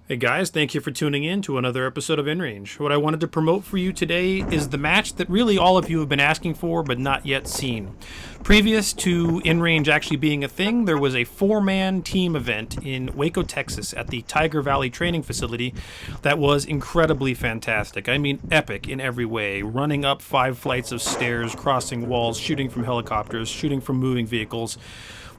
Hey guys, thank you for tuning in to another episode of InRange. What I wanted to promote for you today is the match that really all of you have been asking for but not yet seen. Previous to InRange actually being a thing, there was a 4-man team event in Waco, Texas at the Tiger Valley training facility that was incredibly fantastic. I mean epic in every way. Running up 5 flights of stairs, crossing walls, shooting from helicopters, shooting from moving vehicles,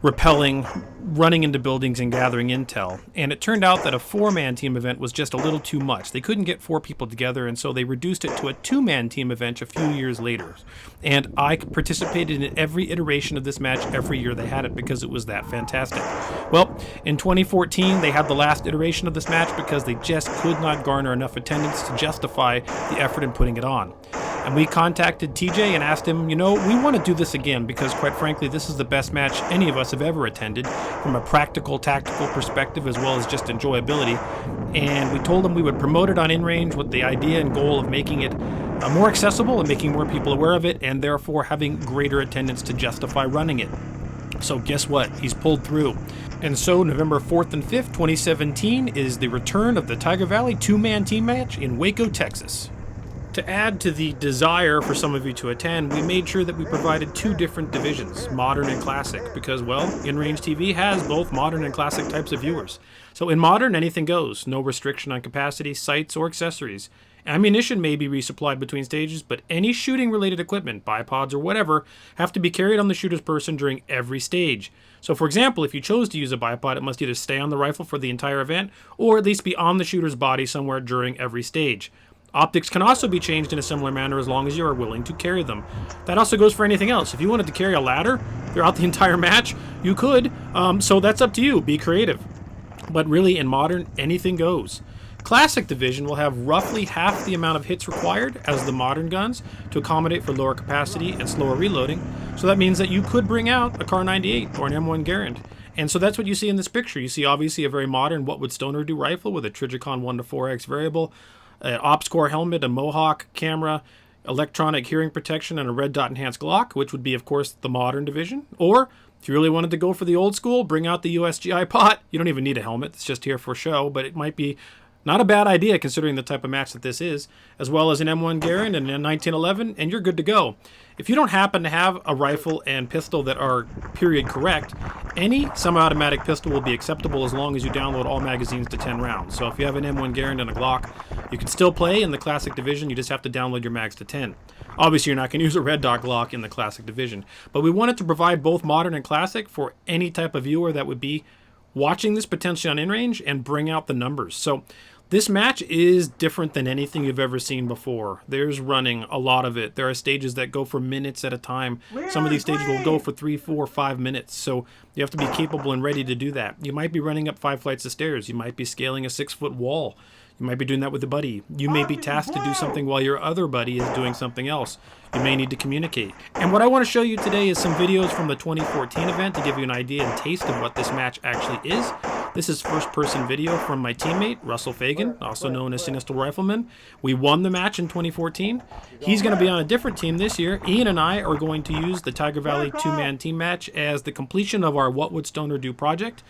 rappelling, running into buildings and gathering intel. And it turned out that a 4-man team event was just a little too much. They couldn't get 4 people together, and so they reduced it to a 2-man team event a few years later. And I participated in every iteration of this match every year they had it because it was that fantastic. Well, in 2014, they had the last iteration of this match because they just could not garner enough attendance to justify the effort in putting it on. And we contacted TJ and asked him, you know, we want to do this again because, quite frankly, this is the best match any of us have ever attended from a practical, tactical perspective as well as just enjoyability. And we told him we would promote it on InRange with the idea and goal of making it more accessible and making more people aware of it and therefore having greater attendance to justify running it. So guess what? He's pulled through. And so November 4th and 5th, 2017 is the return of the Tiger Valley 2-man team match in Waco, Texas. To add to the desire for some of you to attend, we made sure that we provided 2 different divisions, modern and classic, because, well, InRangeTV has both modern and classic types of viewers. So in modern, anything goes. No restriction on capacity, sights, or accessories. Ammunition may be resupplied between stages, but any shooting-related equipment, bipods or whatever, have to be carried on the shooter's person during every stage. So for example, if you chose to use a bipod, it must either stay on the rifle for the entire event, or at least be on the shooter's body somewhere during every stage. Optics can also be changed in a similar manner as long as you are willing to carry them. That also goes for anything else. If you wanted to carry a ladder throughout the entire match, you could. So that's up to you. Be creative. But really, in modern, anything goes. Classic division will have roughly half the amount of hits required as the modern guns to accommodate for lower capacity and slower reloading. So that means that you could bring out a Car 98 or an M1 Garand. And so that's what you see in this picture. You see obviously a very modern What Would Stoner Do rifle with a Trijicon 1-4X variable, an OpsCore helmet, a Mohawk camera, electronic hearing protection, and a red dot enhanced Glock, which would be, of course, the modern division. Or, if you really wanted to go for the old school, bring out the USGI pot. You don't even need a helmet. It's just here for show, but it might be not a bad idea considering the type of match that this is, as well as an M1 Garand and a 1911, and you're good to go. If you don't happen to have a rifle and pistol that are period correct, any semi-automatic pistol will be acceptable as long as you download all magazines to 10 rounds. So if you have an M1 Garand and a Glock, you can still play in the classic division, you just have to download your mags to 10. Obviously you're not going to use a red dot Glock in the classic division, but we wanted to provide both modern and classic for any type of viewer that would be watching this potentially on InRange and bring out the numbers. So this match is different than anything you've ever seen before. There's running, a lot of it. There are stages that go for minutes at a time. Some of these stages will go for 3, 4, 5 minutes. So you have to be capable and ready to do that. You might be running up 5 flights of stairs. You might be scaling a 6-foot wall. You might be doing that with a buddy. You may be tasked to do something while your other buddy is doing something else. You may need to communicate. And what I want to show you today is some videos from the 2014 event to give you an idea and taste of what this match actually is. This is first-person video from my teammate, Russell Fagan, also known as Sinister Rifleman. We won the match in 2014. He's going to be on a different team this year. Ian and I are going to use the Tiger Valley 2-man team match as the completion of our What Would Stoner Do project.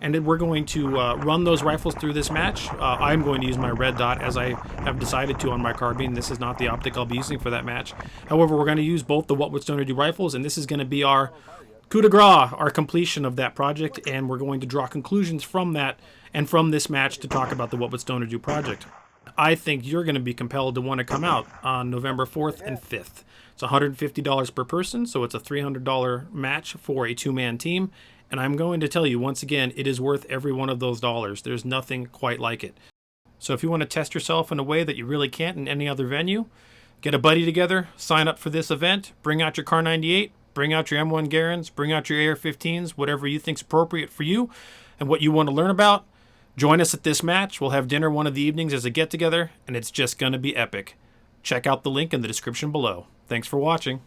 And then we're going to run those rifles through this match. I'm going to use my red dot as I have decided to on my carbine. This is not the optic I'll be using for that match. However, we're going to use both the What Would Stoner Do rifles, and this is going to be our coup de grace, our completion of that project, and we're going to draw conclusions from that and from this match to talk about the What Would Stoner Do project. I think you're going to be compelled to want to come out on November 4th and 5th. It's $150 per person, so it's a $300 match for a 2-man team. And I'm going to tell you, once again, it is worth every one of those dollars. There's nothing quite like it. So if you want to test yourself in a way that you really can't in any other venue, get a buddy together, sign up for this event, bring out your Car 98, bring out your M1 Garands, bring out your AR-15s, whatever you think's appropriate for you and what you want to learn about. Join us at this match. We'll have dinner one of the evenings as a get-together, and it's just going to be epic. Check out the link in the description below. Thanks for watching.